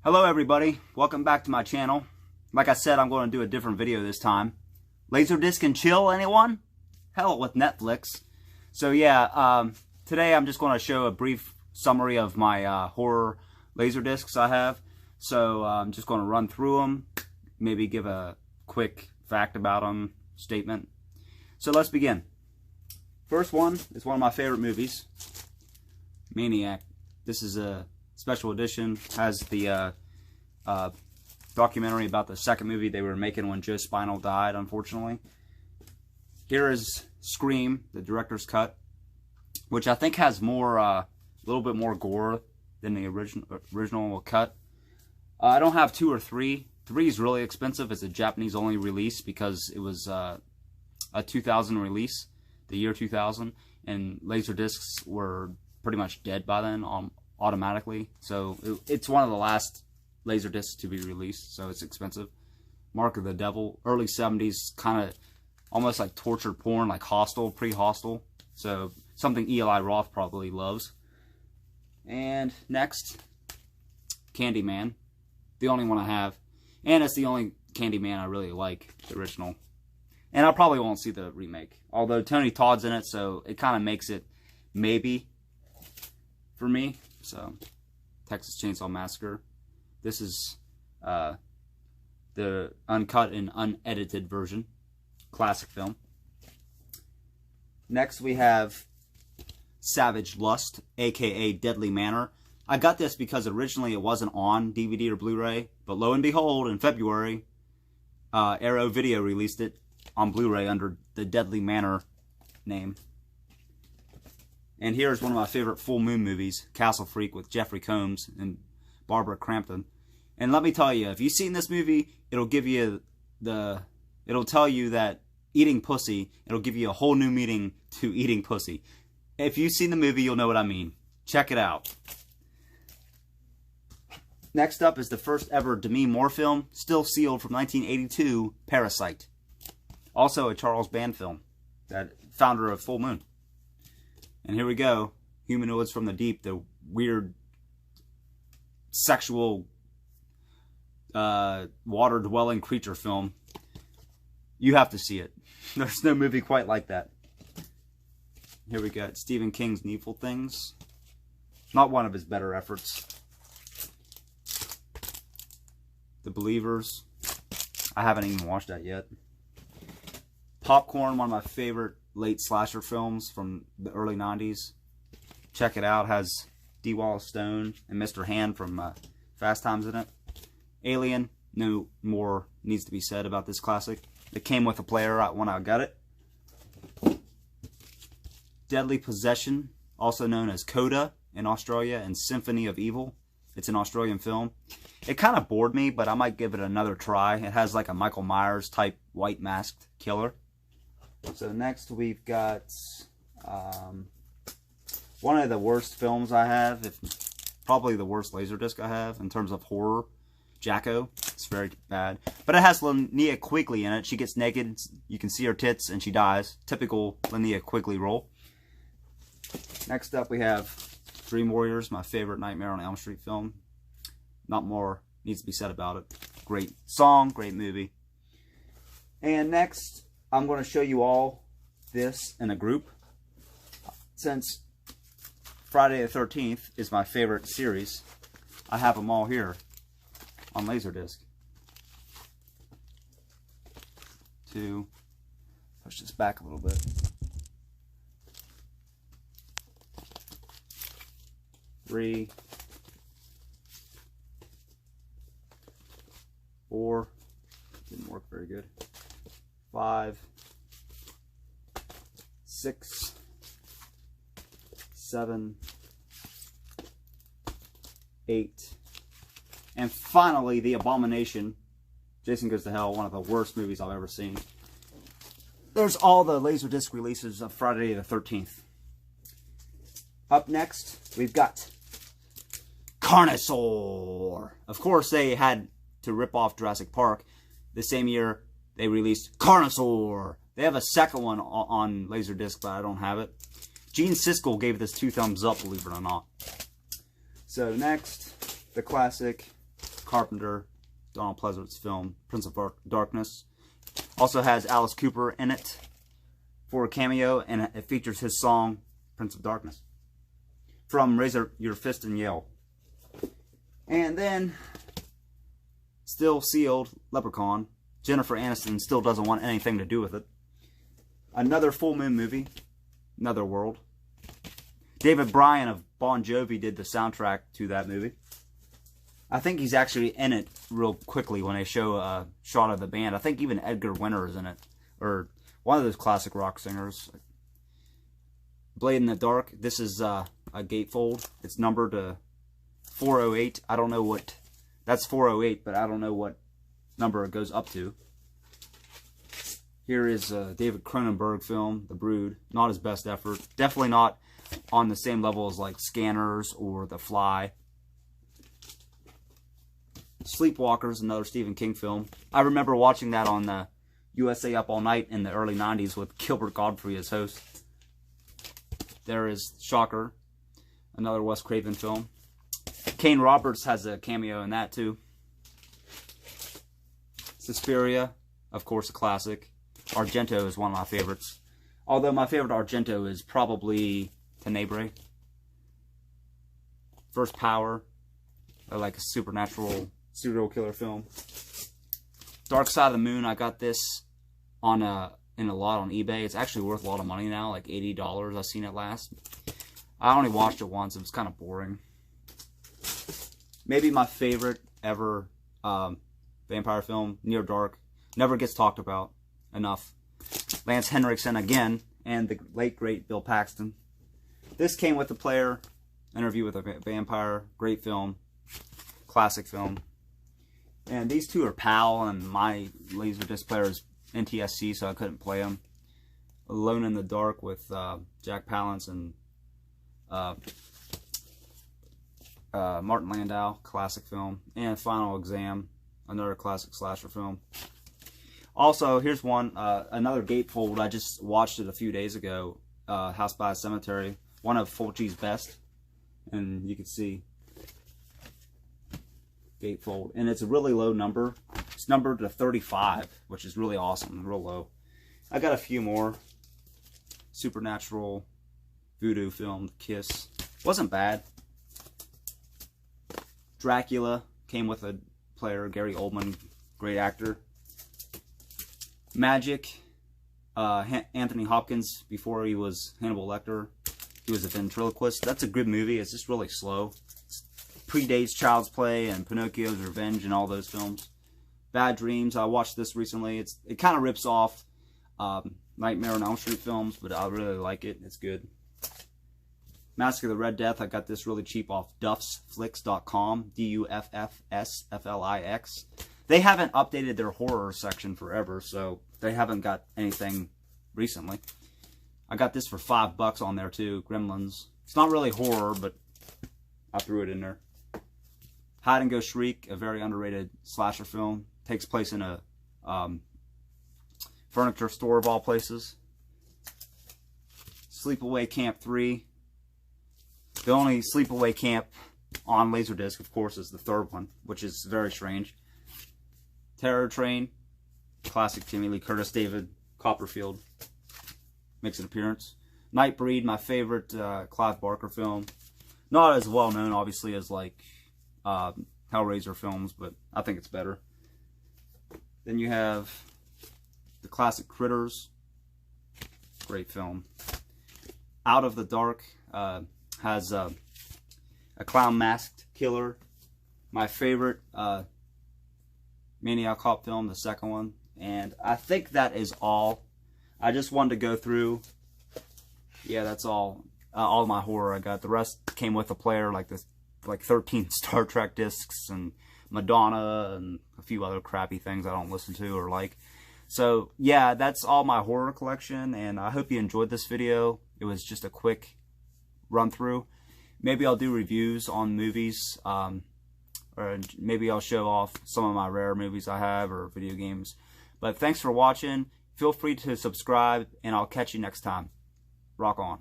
Hello everybody, welcome back to my channel. Like I said, I'm going to do a different video this time. Laserdisc and chill, anyone? Hell with Netflix. So yeah, today I'm just going to show a brief summary of my horror Laserdiscs I have. So I'm just going to run through them, maybe give a quick fact about them, statement. So let's begin. First one is one of my favorite movies, Maniac. This is a special edition, has the documentary about the second movie they were making when Joe Spinell died, unfortunately. Here is Scream, the director's cut, which I think has more, a little bit more gore than the original cut. I don't have 2 or 3. 3 is really expensive. It's a Japanese only release because it was a 2000 release, the year 2000, and Laserdiscs were pretty much dead by then automatically. So it's one of the last Laserdiscs to be released, so it's expensive. Mark of the Devil, early 70s, kind of almost like torture porn, like Hostel, pre-Hostel. So something Eli Roth probably loves. And next, Candyman, the only one I have. And it's the only Candyman I really like, the original. And I probably won't see the remake. Although Tony Todd's in it, so it kind of makes it maybe for me. So, Texas Chainsaw Massacre. This is the uncut and unedited version. Classic film. Next we have Savage Lust, aka Deadly Manor. I got this because originally it wasn't on DVD or Blu-ray, but lo and behold, in February, Arrow Video released it on Blu-ray under the Deadly Manor name. And here's one of my favorite full moon movies, Castle Freak, with Jeffrey Combs and Barbara Crampton. And let me tell you, if you've seen this movie, it'll tell you that eating pussy, it'll give you a whole new meaning to eating pussy. If you've seen the movie, you'll know what I mean. Check it out. Next up is the first ever Demi Moore film, still sealed, from 1982, Parasite. Also a Charles Band film, that founder of Full Moon. And here we go, Humanoids from the Deep, the weird sexual water-dwelling creature film. You have to see it. There's no movie quite like that. Here we got Stephen King's Needful Things. Not one of his better efforts. The Believers. I haven't even watched that yet. Popcorn, one of my favorite late slasher films from the early 90s. Check it out. Has D. Wallace Stone and Mr. Hand from Fast Times in it. Alien, no more needs to be said about this classic. It came with a player when I got it. Deadly Possession, also known as Coda in Australia, and Symphony of Evil. It's an Australian film. It kind of bored me, but I might give it another try. It has like a Michael Myers type white masked killer. So next we've got one of the worst films I have, probably the worst Laserdisc I have in terms of horror, Jacko. It's very bad. But it has Linnea Quigley in it. She gets naked, you can see her tits, and she dies. Typical Linnea Quigley role. Next up we have Dream Warriors, my favorite Nightmare on Elm Street film. Not more needs to be said about it. Great song, great movie. And next, I'm going to show you all this in a group. Since Friday the 13th is my favorite series, I have them all here on Laserdisc. To push this back a little bit. Three, 4, didn't work very good. 5, 6, 7, 8, and finally The Abomination, Jason Goes to Hell, one of the worst movies I've ever seen. There's all the Laserdisc releases of Friday the 13th. Up next, we've got Carnosaur. Of course, they had to rip off Jurassic Park. The same year, they released Carnosaur. They have a second one on Laserdisc, but I don't have it. Gene Siskel gave this 2 thumbs up, believe it or not. So next, the classic Carpenter, Donald Pleasance's film, Prince of Darkness. Also has Alice Cooper in it for a cameo, and it features his song, Prince of Darkness, from Razor Your Fist and Yell. And then, still sealed, Leprechaun. Jennifer Aniston still doesn't want anything to do with it. Another full moon movie, Another World. David Bryan of Bon Jovi did the soundtrack to that movie. I think he's actually in it real quickly when they show a shot of the band. I think even Edgar Winter is in it, or one of those classic rock singers. Blade in the Dark. This is a gatefold. It's numbered to 408. I don't know what... That's 408, but I don't know what number it goes up to. Here is a David Cronenberg film, The Brood. Not his best effort. Definitely not on the same level as like Scanners or The Fly. Sleepwalkers, another Stephen King film. I remember watching that on the USA Up All Night in the early 90s with Gilbert Gottfried as host. There is Shocker, another Wes Craven film. Kane Roberts has a cameo in that too. Suspiria, of course, a classic. Argento is one of my favorites. Although my favorite Argento is probably Tenebrae. First Power, like a supernatural serial killer film. Dark Side of the Moon, I got this on in a lot on eBay. It's actually worth a lot of money now, like $80. I've seen it last. I only watched it once. It was kind of boring. Maybe my favorite ever vampire film, Near Dark. Never gets talked about enough. Lance Henriksen again, and the late great Bill Paxton. This came with the player, Interview with a Vampire, great film, classic film. And these two are PAL, and my Laserdisc player is NTSC, so I couldn't play them. Alone in the Dark with Jack Palance and Martin Landau, classic film. And Final Exam, another classic slasher film. Also, here's one, another gatefold. I just watched it a few days ago. House by a Cemetery, one of Fulci's best. And you can see gatefold. And it's a really low number. It's numbered to 35, which is really awesome, real low. I got a few more. Supernatural voodoo film, Kiss. Wasn't bad. Dracula came with a player, Gary Oldman, great actor. Magic, Anthony Hopkins, before he was Hannibal Lecter, he was a ventriloquist. That's a good movie. It's just really slow. It predates Child's Play and Pinocchio's Revenge and all those films. Bad Dreams, I watched this recently. It kind of rips off Nightmare on Elm Street films, but I really like it. It's good. Mask of the Red Death, I got this really cheap off duffsflix.com, DUFFSFLIX. They haven't updated their horror section forever, so they haven't got anything recently. I got this for $5 on there too, Gremlins. It's not really horror, but I threw it in there. Hide and Go Shriek, a very underrated slasher film. Takes place in a furniture store of all places. Sleepaway Camp 3. The only Sleepaway Camp on Laserdisc, of course, is the third one, which is very strange. Terror Train, classic Jamie Lee Curtis, David Copperfield makes an appearance. Nightbreed, my favorite Clive Barker film. Not as well known, obviously, as like Hellraiser films, but I think it's better. Then you have the classic Critters, great film. Out of the Dark has a clown masked killer. My favorite Maniac Cop film, the second one. And I think that is all. I just wanted to go through. Yeah, that's all. All my horror I got. The rest came with a player, like 13 Star Trek discs and Madonna and a few other crappy things I don't listen to or like. So yeah, that's all my horror collection, and I hope you enjoyed this video. It was just a quick run through. Maybe I'll do reviews on movies, or maybe I'll show off some of my rare movies I have or video games. But thanks for watching. Feel free to subscribe, and I'll catch you next time. Rock on.